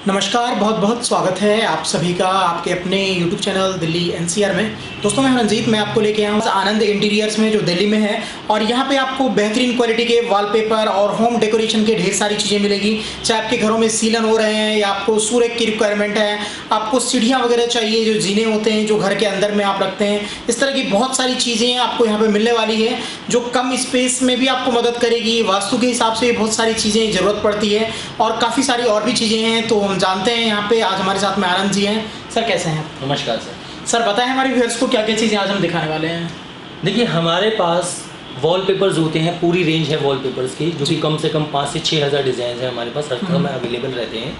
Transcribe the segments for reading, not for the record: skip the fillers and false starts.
नमस्कार, बहुत बहुत स्वागत है आप सभी का आपके अपने YouTube चैनल दिल्ली एनसीआर में। दोस्तों, मैं रंजीत, मैं आपको लेके आया हूँ आनंद इंटीरियर्स में, जो दिल्ली में है। और यहाँ पे आपको बेहतरीन क्वालिटी के वॉलपेपर और होम डेकोरेशन के ढेर सारी चीज़ें मिलेगी। चाहे आपके घरों में सीलन हो रहे हैं या आपको सूर्य की रिक्वायरमेंट है, आपको सीढ़ियाँ वगैरह चाहिए, जो जीने होते हैं जो घर के अंदर में आप रखते हैं, इस तरह की बहुत सारी चीज़ें आपको यहाँ पर मिलने वाली है, जो कम स्पेस में भी आपको मदद करेगी। वास्तु के हिसाब से बहुत सारी चीज़ें ज़रूरत पड़ती है और काफ़ी सारी और भी चीज़ें हैं। तो हम जानते हैं यहाँ पे आज हमारे साथ में आनंद जी हैं। सर, कैसे हैं? नमस्कार सर, बताएं हमारे व्यूअर्स को क्या क्या चीज़ें आज हम दिखाने वाले हैं। देखिए, हमारे पास वॉलपेपर्स होते हैं, पूरी रेंज है वॉलपेपर्स की, जो कि कम से कम 5 से 6 हज़ार डिज़ाइन है हमारे पास हर समय अवेलेबल रहते हैं,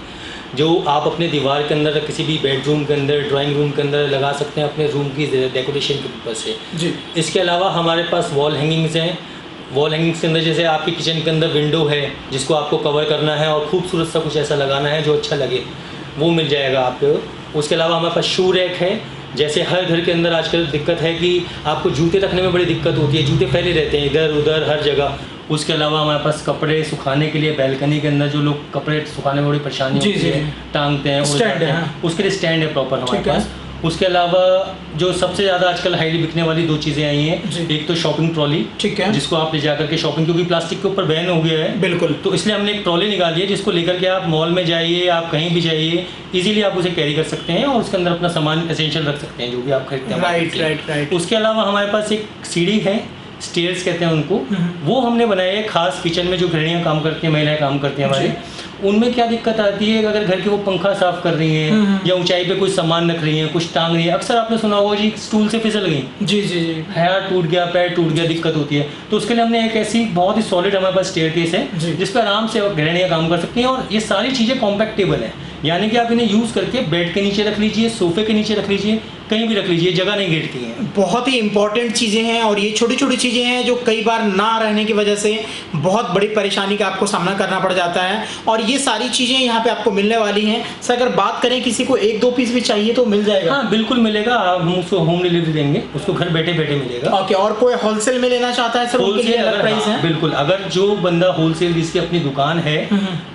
जो आप अपने दीवार के अंदर, किसी भी बेडरूम के अंदर, ड्राइंग रूम के अंदर लगा सकते हैं अपने रूम की डेकोरेशन के पर्पज़ से जी। इसके अलावा हमारे पास वॉल हैंगिंग्स हैं। वॉल हैंगिंग्स के अंदर जैसे आपकी किचन के अंदर विंडो है जिसको आपको कवर करना है और खूबसूरत सा कुछ ऐसा लगाना है जो अच्छा लगे, वो मिल जाएगा आपको। उसके अलावा हमारे पास शू रैक है। जैसे हर घर के अंदर आजकल दिक्कत है कि आपको जूते रखने में बड़ी दिक्कत होती है, जूते फैले रहते हैं इधर उधर हर जगह। उसके अलावा हमारे पास कपड़े सुखाने के लिए बैल्कनी के अंदर, जो लोग कपड़े सुखाने में बड़ी परेशानी होती है, टांगते हैं, उसके लिए स्टैंड है प्रॉपर हमारे पास। उसके अलावा जो सबसे ज़्यादा आजकल हाईली बिकने वाली 2 चीज़ें आई हैं, एक तो शॉपिंग ट्रॉली, ठीक है, जिसको आप ले जाकर के शॉपिंग, क्योंकि प्लास्टिक के ऊपर बैन हो गया है बिल्कुल, तो इसलिए हमने एक ट्रॉली निकाली है जिसको लेकर के आप मॉल में जाइए, आप कहीं भी जाइए, इजीली आप उसे कैरी कर सकते हैं और उसके अंदर अपना सामान एसेंशियल रख सकते हैं जो भी आप खरीदते हैं। राइट। उसके अलावा हमारे पास एक सीढ़ी है, स्टेयर्स कहते हैं उनको, वो हमने बनाया है खास किचन में जो गृहिणियाँ काम करती हैं, महिलाएं काम करती हैं हमारी, उनमें क्या दिक्कत आती है अगर घर के वो पंखा साफ कर रही हैं या ऊंचाई पे कुछ सामान रख रही हैं, कुछ टांग रही है, अक्सर आपने सुना होगा जी स्टूल से फिसल गई, जी, पैर टूट गया, पैर टूट गया, दिक्कत होती है। तो उसके लिए हमने एक ऐसी बहुत ही सॉलिड हमारे पास स्टेयरकेस है जिस पर आराम से गृहिणियाँ काम कर सकती हैं और ये सारी चीज़ें कॉम्पैक्टेबल है, यानी कि आप इन्हें यूज़ करके बेड के नीचे रख लीजिए, सोफे के नीचे रख लीजिए, कहीं भी रख लीजिए, जगह नहीं घेरती हैं। बहुत ही इंपॉर्टेंट चीज़ें हैं और ये छोटी छोटी चीज़ें हैं जो कई बार ना रहने की वजह से बहुत बड़ी परेशानी का आपको सामना करना पड़ जाता है, और ये सारी चीज़ें यहाँ पे आपको मिलने वाली हैं। सर, अगर बात करें किसी को 1-2 पीस भी चाहिए तो मिल जाएगा? हाँ, बिल्कुल मिलेगा, हम उसको होम डिलीवरी देंगे, उसको घर बैठे बैठे मिलेगा। ओके। और कोई होलसेल में लेना चाहता है सर, उनके लिए अलग प्राइस है? बिल्कुल, अगर जो बंदा होलसेल जिसकी अपनी दुकान है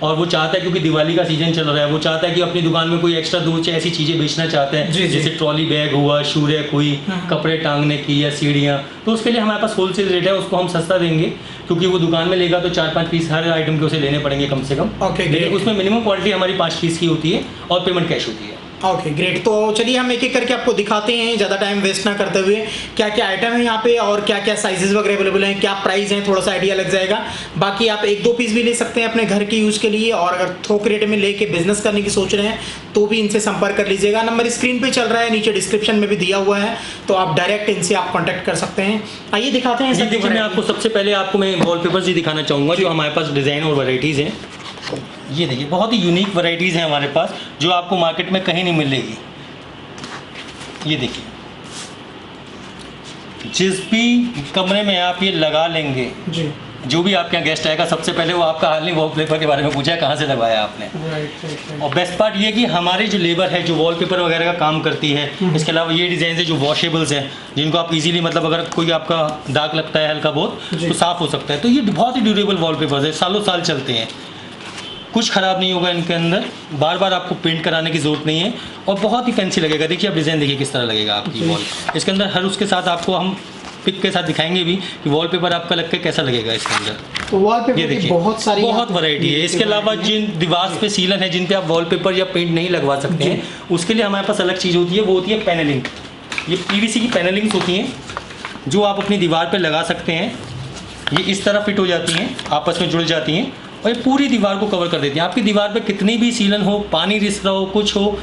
और वो चाहता है, क्योंकि दिवाली का सीजन चल रहा है, वो चाहता है कि अपनी दुकान में कोई एक्स्ट्रा 2 ऐसी चीज़ें बेचना चाहते हैं, जैसे ट्रॉली बैग हुआ, शू रैक हुई, कपड़े टांगने की या सीढ़ियाँ, तो उसके लिए हमारे पास होलसेल रेट है, उसको हम सस्ता देंगे, क्योंकि वो दुकान में लेगा तो 4-5 पीस हर आइटम के उसे लेने पड़ेंगे कम से कम। लेकिन उसमें मिनिमम क्वांटिटी हमारी 5 पीस की होती है और पेमेंट कैश होती है। Okay, great. तो चलिए हम एक एक करके आपको दिखाते हैं, ज़्यादा टाइम वेस्ट ना करते हुए, क्या क्या आइटम है यहाँ पे और क्या क्या साइजेस वगैरह अवेलेबल हैं, क्या प्राइस है, थोड़ा सा आइडिया लग जाएगा। बाकी आप 1-2 पीस भी ले सकते हैं अपने घर के यूज़ के लिए, और अगर थोक रेट में लेके बिजनेस करने की सोच रहे हैं तो भी इनसे संपर्क कर लीजिएगा। नंबर स्क्रीन पर चल रहा है, नीचे डिस्क्रिप्शन में भी दिया हुआ है, तो आप डायरेक्ट इनसे आप कॉन्टैक्ट कर सकते हैं। आइए दिखाते हैं। देखिए, मैं आपको सबसे पहले मैं वॉलपेपर्स ही दिखाना चाहूँगा जो हमारे पास डिज़ाइन और वैराइटीज़ हैं। ये देखिए, बहुत ही यूनिक वैराइटीज़ हैं हमारे पास जो आपको मार्केट में कहीं नहीं मिलेगी। ये देखिए, जिस भी कमरे में आप ये लगा लेंगे जी, जो भी आपके यहाँ गेस्ट आएगा, सबसे पहले वो आपका हाल नहीं वॉलपेपर के बारे में पूछा है, कहाँ से लगवाया आपने। राइट। और बेस्ट पार्ट ये कि हमारी जो लेबर है जो वॉलपेपर वगैरह का काम करती है, इसके अलावा ये डिज़ाइन है जो वॉशेबल्स हैं, जिनको आप इजीली, मतलब अगर कोई आपका दाग लगता है हल्का बहुत तो साफ़ हो सकता है। तो ये बहुत ही ड्यूरेबल वॉलपेपर्स है, सालों साल चलते हैं, कुछ ख़राब नहीं होगा इनके अंदर, बार बार आपको पेंट कराने की ज़रूरत नहीं है और बहुत ही फैंसी लगेगा। देखिए, आप डिज़ाइन देखिए किस तरह लगेगा आपकी वॉल। इसके अंदर हर उसके साथ आपको हम पिक के साथ दिखाएंगे भी कि वॉलपेपर आपका लग के कैसा लगेगा इसके अंदर। तो वॉलपेपर ये देखिए बहुत वैरायटी है। इसके अलावा जिन दीवार पे सीलन है, जिन पे आप वॉलपेपर या पेंट नहीं लगवा सकते हैं, उसके लिए हमारे पास अलग चीज़ होती है, वो होती है पैनलिंग। ये PVC की पैनलिंग्स होती हैं जो आप अपनी दीवार पर लगा सकते हैं। ये इस तरह फिट हो जाती हैं, आपस में जुड़ जाती हैं और ये पूरी दीवार को कवर कर देती हैं। आपकी दीवार पे कितनी भी सीलन हो, पानी रिस रहा हो, कुछ हो,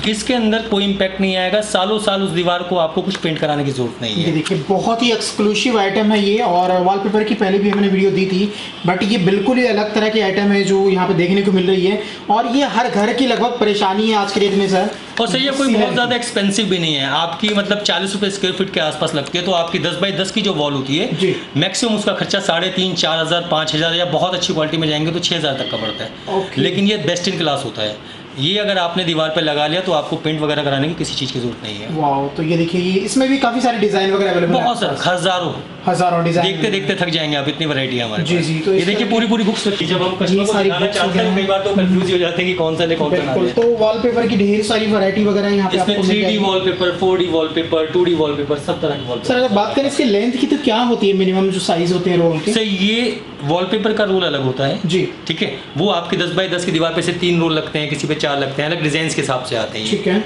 इसके अंदर कोई इम्पैक्ट नहीं आएगा। सालों साल उस दीवार को आपको कुछ पेंट कराने की जरूरत नहीं है। ये देखिए, बहुत ही एक्सक्लूसिव आइटम है ये, और वॉलपेपर की पहले भी हमने वीडियो दी थी, बट ये बिल्कुल ही अलग तरह की आइटम है जो यहाँ पे देखने को मिल रही है, और ये हर घर की लगभग परेशानी है आज के डेट में सर। और सही है, कोई बहुत ज़्यादा एक्सपेंसिव भी नहीं है, आपकी मतलब 40 रुपये स्क्वायर फीट के आसपास लगती है। तो आपकी 10 बाई 10 की जो वॉल होती है, मैक्सिमम उसका खर्चा 3,500, 4,000, 5,000 या बहुत अच्छी क्वालिटी में जाएंगे तो 6,000 तक का पड़ता है। लेकिन ये बेस्ट इन क्लास होता है। ये अगर आपने दीवार पे लगा लिया तो आपको पेंट वगैरह कराने की किसी चीज़ की जरूरत नहीं है। वाह, तो ये देखिए, ये इसमें भी काफ़ी सारे डिज़ाइन वगैरह अवेलेबल है, बहुत सारे, हज़ारों हजारों डिजाइन देखते देखते थक जाएंगे आप, इतनी वैरायटी है हमारे जी पास। जी। तो ये देखिए पूरी पूरी बुक्स रखी, जब हम कस्टमर को सारी दिखाना books चाहते हैं वगैरह कई बार तो कंफ्यूज हो जाते हैं कि कौन सा ले कौन सा ना बिल्कुल। ले। तो वॉलपेपर की ढेर सारी वैरायटी वगैरह यहाँ पे इसमें आपको मिल 3D जाएगी। Wallpaper, 4D wallpaper, 2D wallpaper, सब तरह के वॉलपेपर। सर अगर बात करें इसके लेंथ की तो क्या होती है मिनिमम जो साइज होते हैं रोल के? सर ये वॉलपेपर का रोल अलग होता है जी ठीक है, वो आपके 10 बाई 10 की दीवार पे से 3 रोल लगते हैं, किसी पे 4 लगते हैं, अलग डिजाइन के हिसाब से आते हैं। ठीक है।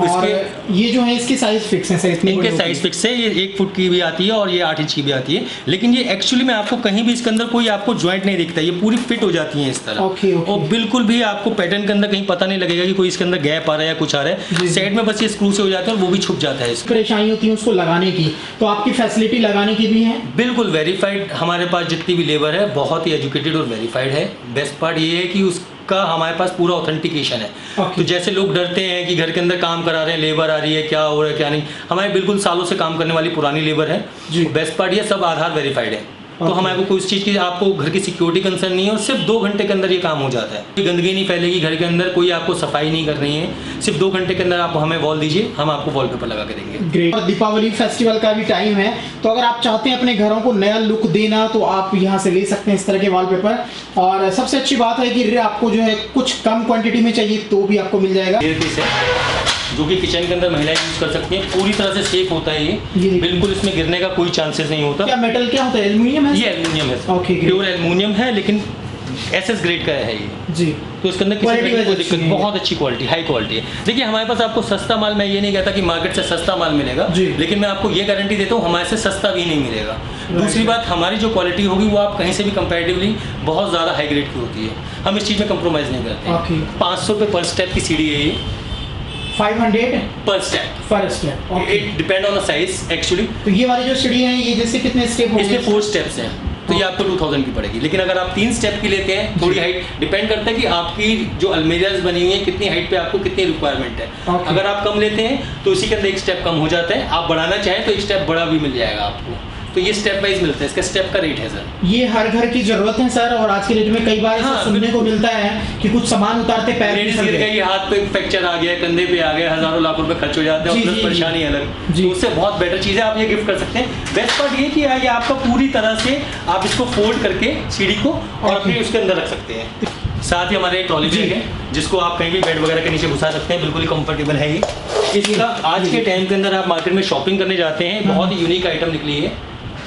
और ये जो है इसके साइज फिक्स है सर? इनके साइज फिक्स है, ये 1 फुट की भी आती है और ये 8 इंच की भी आती है, लेकिन ये एक्चुअली में आपको कहीं भी इसके अंदर कोई आपको ज्वाइंट नहीं दिखता, ये पूरी फिट हो जाती है इस तरह। Okay okay. और बिल्कुल भी आपको पैटर्न के अंदर कहीं पता नहीं लगेगा कि कोई इसके अंदर गैप आ रहा है या कुछ आ रहा है। साइड में बस ये स्क्रू से हो जाता है और वो भी छुप जाता है। परेशानी होती है उसको लगाने की, तो आपकी फैसिलिटी लगाने की भी है? बिल्कुल वेरीफाइड, हमारे पास जितनी भी लेबर है बहुत ही एजुकेटेड और वेरीफाइड है। बेस्ट पार्ट ये है कि उसका हमारे पास पूरा ऑथेंटिकेशन है। तो जैसे लोग डरते हैं कि घर के अंदर काम करा रहे हैं, लेबर आ रही है, क्या हो रहा है क्या नहीं, हमारे बिल्कुल सालों से काम करने वाली पुरानी लेबर है। बेस्ट पार्ट ये सब आधार वेरीफाइड है, तो हमारे को कोई उस चीज़ की आपको घर की सिक्योरिटी कंसर्न नहीं है और सिर्फ 2 घंटे के अंदर ये काम हो जाता है। गंदगी नहीं फैलेगी घर के अंदर, कोई आपको सफाई नहीं करनी है, सिर्फ 2 घंटे के अंदर आप हमें वॉल दीजिए, हम आपको वॉलपेपर लगा के देंगे। ग्रेट। और दीपावली फेस्टिवल का भी टाइम है, तो अगर आप चाहते हैं अपने घरों को नया लुक देना तो आप यहाँ से ले सकते हैं इस तरह के वॉलपेपर। और सबसे अच्छी बात है कि आपको जो है कुछ कम क्वांटिटी में चाहिए तो भी आपको मिल जाएगा। जो कि किचन के अंदर महिलाएं यूज कर सकती हैं, पूरी तरह से सेफ होता है ये बिल्कुल इसमें गिरने का कोई चांसेस नहीं होता। क्या मेटल क्या होता है? एल्युमिनियम है? ये एल्युमिनियम है, ओके, प्योर एल्युमिनियम है, लेकिन एसएस ग्रेड का है ये जी। तो इसके अंदर किसी Quality तरह की कोई अच्छी दिक्कत, है। बहुत अच्छी क्वालिटी, हाई क्वालिटी है। देखिए हमारे पास आपको सस्ता माल, मैं ये नहीं कहता कि मार्केट से सस्ता माल मिलेगा, लेकिन मैं आपको ये गारंटी देता हूँ हमारे से सस्ता भी नहीं मिलेगा। दूसरी बात, हमारी जो क्वालिटी होगी वो आप कहीं से भी कंपैरेटिवली बहुत ज़्यादा हाई ग्रेड की होती है, हम इस चीज़ में कंप्रोमाइज़ नहीं करते। 500 रुपये पर स्टेप की सीढ़ी है ये, 500 पर स्टेप। पर step. It depend on the size actually. तो ये वाली जो सीढ़ी है ये जैसे कितने स्टेप होंगे? इसमें 4 स्टेप्स हैं, तो ये आपको 2000 की पड़ेगी। लेकिन अगर आप 3 स्टेप की लेते हैं, थोड़ी हाइट डिपेंड करता है कि आपकी जो अलमीराज बनी हुई है कितनी हाइट पे आपको कितनी रिक्वायरमेंट है। अगर आप कम लेते हैं तो इसी के अंदर 1 स्टेप कम हो जाता है, आप बढ़ाना चाहें तो 1 स्टेप बड़ा भी मिल जाएगा आपको। तो ये स्टेप वाइज मिलता है, इसका स्टेप का रेट है सर। ये हर घर की जरूरत है सर, और आज के डेट में कई बार ऐसा सुनने को मिलता है कि कुछ सामान उतारते पैर लेडीज गिर गई, हाथ पे फ्रैक्चर आ गया, कंधे पे आ गया, हजारों लाख रुपए खर्च हो जाते हैं, प्लस परेशानी अलग। तो उससे बहुत बेटर चीज़ है, आप ये गिफ्ट कर सकते हैं। बेस्ट पार्ट ये कि ये आपका पूरी तरह से आप इसको फोल्ड करके सीढ़ी को और फिर उसके अंदर रख सकते हैं। साथ ही हमारे एक ट्रॉली बैग है जिसको आप कहीं भी बेड वगैरह के नीचे घुसा सकते हैं, बिल्कुल ही कंफर्टेबल है ये। इसका आज के टाइम के अंदर आप मार्केट में शॉपिंग करने जाते हैं, बहुत ही यूनिक आइटम निकली है,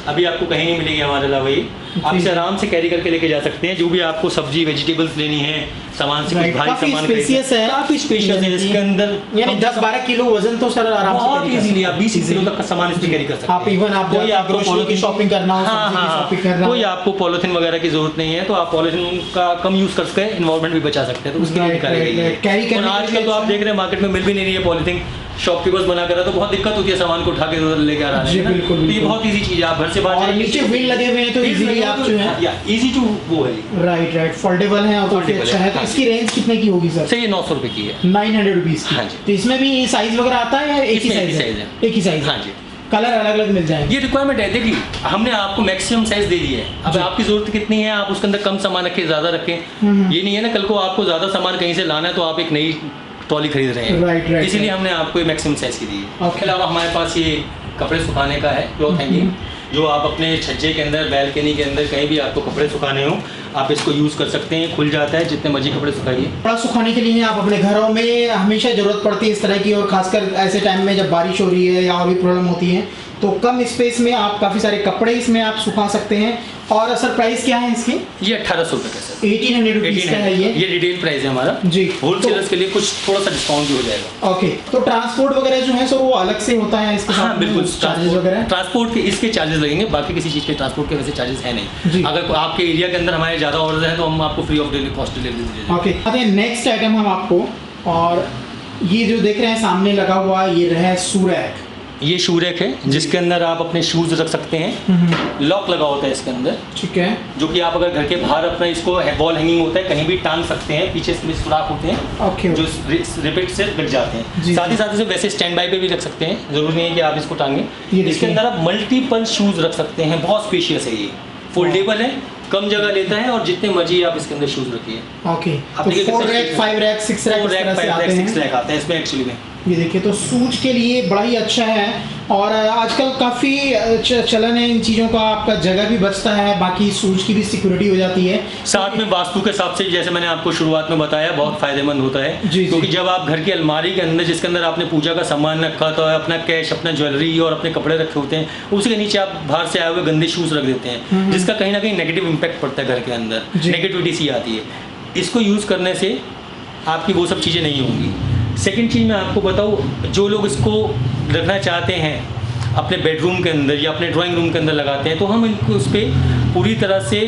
अभी आपको कहीं नहीं मिलेगी हमारे अलावा। ये आप इसे आराम से कैरी करके लेके जा सकते हैं, जो भी आपको सब्जी वेजिटेबल्स लेनी है, सामान से कुछ भारी सामान स्पेशियस है, काफी स्पेशियस है। इसके अंदर यानी 10-12 किलो वजन तो सर आराम से बहुत इजीली आप 20 किलो तक का सामान इसमें कैरी कर सकते हैं। आप इवन आप कोई आपको पॉलिथीन शॉपिंग करना हो, सब्जी की शॉपिंग करना हो, कोई आपको पॉलिथीन वगैरह की जरूरत नहीं है, तो आप पॉलिथीन का कम यूज कर सकते हैं, एनवायरनमेंट भी बचा सकते हैं, तो उसके लिए निकाली गई है। और आजकल तो आप देख रहे हैं मार्केट में मिल भी नहीं रही है पॉलिथीन, शॉपकीपर्स बना कर, तो बहुत दिक्कत होती है सामान को उठा के उधर लेके आ रहा है। तो ये बहुत इजी चीज है, आप घर से बाहर नीचे व्हील लगे हुए हैं तो इजीली आप जो है इजी टू वो है। राइट फोल्डेबल है और काफी अच्छा है। तो इसकी रेंज कितने की होगी सर? ये 900 रुपए की है, 900 रुपीज की। तो इसमें भी साइज वगैरह आता है या एक ही साइज है? एक ही साइज। हाँ जी, कलर अलग अलग मिल जाएंगे। ये रिक्वायरमेंट है, देखिए हमने आपको मैक्सिमम साइज दे दिया है, अब आपकी जरूरत कितनी है, आप उसके अंदर कम सामान रखें, ज्यादा रखें। ये नहीं है ना कल को आपको ज्यादा सामान कहीं से लाना है तो आप एक नई ट्रॉली खरीद रहे हैं, इसीलिए हमने आपको ये मैक्सिमम साइज की दी है। उसके अलावा हमारे पास ये कपड़े सुखाने का है, क्लॉथ हैंगिंग, जो आप अपने छज्जे के अंदर, बैल्कनी के अंदर कहीं भी आपको कपड़े सुखाने हो, आप इसको यूज़ कर सकते हैं, खुल जाता है, जितने मर्जी कपड़े सुखाइए। कपड़ा सुखाने के लिए आप अपने घरों में हमेशा ज़रूरत पड़ती है इस तरह की, और खासकर ऐसे टाइम में जब बारिश हो रही है या और भी प्रॉब्लम होती है, तो कम स्पेस में आप काफ़ी सारे कपड़े इसमें आप सुखा सकते हैं। और सर प्राइस क्या है इसकी? ये 1800 रुपये का सर, 1800 रुपीज़ का है ये रिटेल प्राइस है हमारा जी। होलसेलर्स के लिए कुछ थोड़ा सा डिस्काउंट भी हो जाएगा। ओके, तो ट्रांसपोर्ट वगैरह जो है सर वो अलग से होता है इसके साथ? हाँ बिल्कुल, चार्जेस वगैरह ट्रांसपोर्ट के इसके चार्जेस लगेंगे, बाकी किसी चीज़ के ट्रांसपोर्ट के वैसे चार्जेस है नहीं। अगर आपके एरिया के अंदर हमारे ज़्यादा ऑर्डर है तो हम आपको फ्री ऑफ कॉस्ट डिलीवरी दे देंगे। ओके, आते हैं नेक्स्ट आइटम हम आपको, और ये जो देख रहे हैं सामने लगा हुआ ये रहा शू रैक। ये शू रैक है जिसके अंदर आप अपने शूज रख सकते हैं, लॉक लगा होता है इसके अंदर, ठीक है, जो कि आप अगर घर के बाहर अपना इसको वॉल हैंगिंग होता है कहीं भी टांग सकते हैं, पीछे इसमें सुराख होते हैं जो रिपीट से लग जाते हैं। साथ ही साथ इसे वैसे स्टैंड बाय पे भी रख सकते हैं, जरूरी नहीं है कि आप इसको टांगे। इसके अंदर आप मल्टीपल शूज रख सकते हैं, बहुत स्पेशियस है, ये फोल्डेबल है, कम जगह लेता है, और जितने मर्जी आप इसके अंदर शूज रखिए। ओके, तो 4 rack 5 rack 6 rack 4 rack 5 rack 6 rack आते हैं इसमें एक्चुअली में। ये देखिए, तो सूज के लिए बड़ा ही अच्छा है और आजकल काफ़ी चलन है इन चीज़ों का, आपका जगह भी बचता है, बाकी सूज की भी सिक्योरिटी हो जाती है। साथ में वास्तु के हिसाब से जैसे मैंने आपको शुरुआत में बताया बहुत फायदेमंद होता है, क्योंकि जब आप घर की अलमारी के अंदर जिसके अंदर आपने पूजा का सामान रखा होता है, अपना कैश, अपना ज्वेलरी और अपने कपड़े रखे होते हैं, उसके नीचे आप बाहर से आए हुए गंदे शूज़ रख देते हैं, जिसका कहीं ना कहीं नेगेटिव इम्पैक्ट पड़ता है घर के अंदर, नेगेटिविटी सी आती है। इसको यूज़ करने से आपकी वो सब चीज़ें नहीं होंगी। सेकंड चीज़ मैं आपको बताऊँ, जो लोग इसको रखना चाहते हैं अपने बेडरूम के अंदर या अपने ड्राइंग रूम के अंदर लगाते हैं, तो हम इनको उस पर पूरी तरह से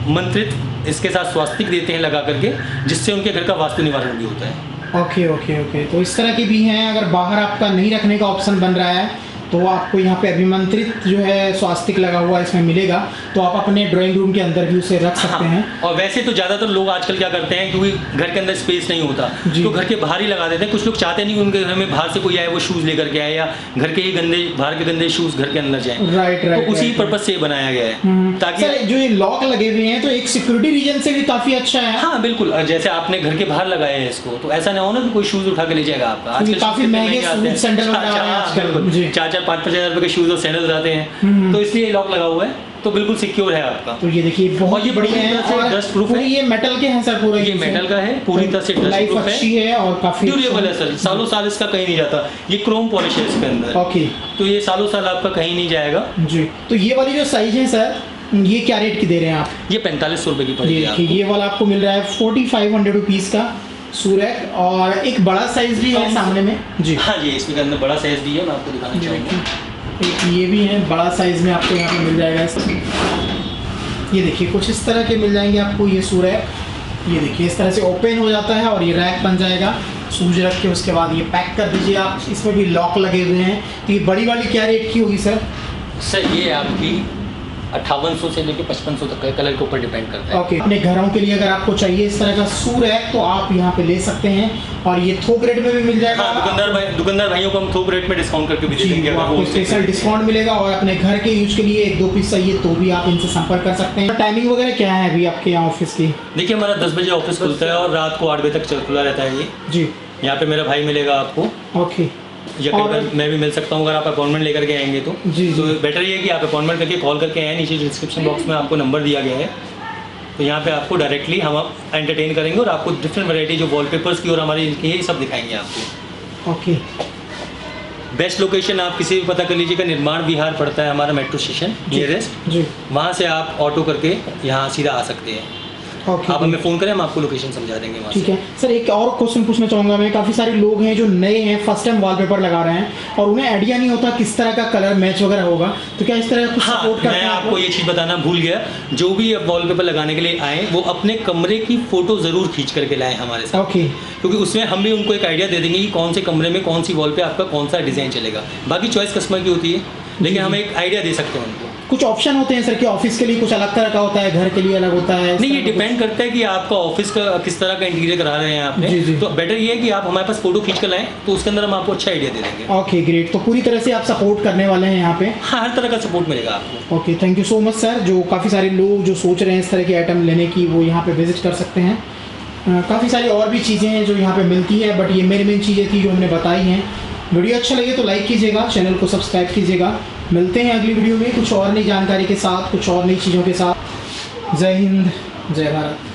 मंत्रित इसके साथ स्वास्तिक देते हैं लगा करके, जिससे उनके घर का वास्तु निवारण भी होता है। ओके ओके ओके, तो इस तरह की भी हैं। अगर बाहर आपका नहीं रखने का ऑप्शन बन रहा है तो आपको यहाँ पे अभिमंत्रित जो है स्वास्तिक लगा हुआ इसमें मिलेगा, तो आप अपने ड्राइंग रूम के अंदर भी उसे रख सकते हैं। और वैसे तो ज़्यादातर लोग आजकल क्या करते हैं, क्योंकि घर के अंदर स्पेस नहीं होता तो घर के बाहर ही लगा देते हैं। कुछ लोग चाहते नहीं उनके घर में बाहर से कोई आए वो शूज़ लेकर के आए, या घर के ही बाहर के गंदे शूज़ घर के अंदर जाए। राइट, तो उसी पर्पज से बनाया गया है, ताकि सर जो ये लॉक लगे हुए हैं तो एक सिक्योरिटी रीजन से भी काफ़ी अच्छा है। हाँ बिल्कुल, जैसे आपने घर के बाहर लगाया है इसको, तो ऐसा ना हो ना कि कोई शूज़ उठा के ले जाएगा आपका। आजकल काफ़ी महंगे शूज सेंटर 4-5 हज़ार रुपए के शूज़ और सैंडल आते हैं, तो इसलिए लॉक लगा हुआ है, तो बिल्कुल सिक्योर है आपका। तो ये देखिए बहुत ये बढ़िया है और डस्ट प्रूफ है। ये मेटल के हैं सर, पूरा ये मेटल का है, पूरी तरह से डस्ट प्रूफ है, अच्छी है और काफी ड्यूरेबल है सर, सालों साल इसका कहीं नहीं जाता। ये क्रोम पॉलिश है इसके अंदर, ओके, तो ये सालों साल आपका कहीं नहीं जाएगा जी। तो ये वाली जो साइज है सर, ये क्या रेट की दे रहे हैं आप? ये 4500 रुपए की पड़ेगी आपको। ये वाला आपको मिल रहा है 4500 रुपीज़ का सूरक, और एक बड़ा साइज भी है सामने में जी। हाँ जी, इसके अंदर बड़ा साइज भी है, मैं आपको दिखाना चाहूँगा। एक ये भी है, बड़ा साइज में आपको यहाँ पे मिल जाएगा। ये देखिए कुछ इस तरह के मिल जाएंगे आपको ये सूरक। ये देखिए इस तरह से ओपन हो जाता है और ये रैक बन जाएगा। सूज रख के उसके बाद ये पैक कर दीजिए आप। इसमें भी लॉक लगे हुए हैं। तो ये बड़ी वाली क्या रेट की होगी सर? सर ये आपकी 5800 से लेकर 5500 तक का, कलर के ऊपर डिपेंड करता है। ओके, अपने घरों के लिए अगर आपको चाहिए इस तरह का सूरक तो आप यहाँ पे ले सकते हैं, और ये थोक रेट में भी मिल जाएगा। हाँ, दुकानदार भाइयों को हम थोक रेट में डिस्काउंट करके भी दे देंगे, आपको स्पेशल डिस्काउंट मिलेगा। और अपने घर के यूज के लिए 1-2 पीस चाहिए तो भी आप इनसे संपर्क कर सकते हैं। टाइमिंग वगैरह क्या है अभी आपके यहाँ ऑफिस की? देखिए हमारा 10 बजे ऑफिस खुलता है और रात को 8 बजे तक खुला रहता है ये जी। यहाँ पे मेरा भाई मिलेगा आपको। ओके, या मैं भी मिल सकता हूँ अगर आप अपॉइंटमेंट लेकर के आएंगे तो। जी, तो बेटर ये है कि आप अपॉइंटमेंट करके कॉल करके आए। नीचे डिस्क्रिप्शन बॉक्स में आपको नंबर दिया गया है, तो यहाँ पे आपको डायरेक्टली हम एंटरटेन करेंगे और आपको डिफरेंट वैरायटी जो वॉलपेपर्स की और हमारी इनकी ये सब दिखाएंगे आपको। ओके, बेस्ट लोकेशन आप किसी भी पता कर लीजिएगा, निर्माण विहार पड़ता है हमारा मेट्रो स्टेशन नियरेस्ट जी। वहाँ से आप ऑटो करके यहाँ सीधा आ सकते हैं। Okay, आप हमें फ़ोन करें, हम आपको लोकेशन समझा देंगे वहाँ। ठीक है सर, एक और क्वेश्चन पूछना चाहूँगा मैं। काफ़ी सारे लोग हैं जो नए हैं, फर्स्ट टाइम वॉलपेपर लगा रहे हैं और उन्हें आइडिया नहीं होता किस तरह का कलर मैच वगैरह होगा, तो क्या इस तरह कुछ सपोर्ट करते हैं? मैं आपको ये चीज़ बताना भूल गया, जो भी वॉलपेपर लगाने के लिए आए वो अपने कमरे की फ़ोटो ज़रूर खींच करके लाएँ हमारे साथ। ओके, क्योंकि उसमें हम भी उनको एक आइडिया दे देंगे कि कौन से कमरे में कौन सी वॉल पे आपका कौन सा डिज़ाइन चलेगा। बाकी चॉइस कस्टमर की होती है, लेकिन हम एक आइडिया दे सकते हैं उनको। कुछ ऑप्शन होते हैं सर कि ऑफिस के लिए कुछ अलग तरह का होता है, घर के लिए अलग होता है? नहीं, ये डिपेंड करता है कि आपका ऑफिस का किस तरह का इंटीरियर करा रहे हैं आपने। जी। तो बेटर ये है कि आप हमारे पास फोटो खींच कर लाएं, तो उसके अंदर हम आपको अच्छा आइडिया दे देंगे। ओके ग्रेट, तो पूरी तरह से आप सपोर्ट करने वाले हैं यहाँ पे? हाँ, हर तरह का सपोर्ट मिलेगा आपको। Okay, thank you so much sir. जो काफ़ी सारे लोग जो सोच रहे हैं इस तरह के आइटम लेने की, वो यहाँ पे विजिट कर सकते हैं। काफ़ी सारी और भी चीज़ें हैं जो यहाँ पे मिलती हैं, बट ये मेन चीज़ें थी जो हमने बताई हैं। वीडियो अच्छा लगे तो लाइक कीजिएगा, चैनल को सब्सक्राइब कीजिएगा। मिलते हैं अगली वीडियो में कुछ और नई जानकारी के साथ, कुछ और नई चीज़ों के साथ। जय हिंद, जय भारत।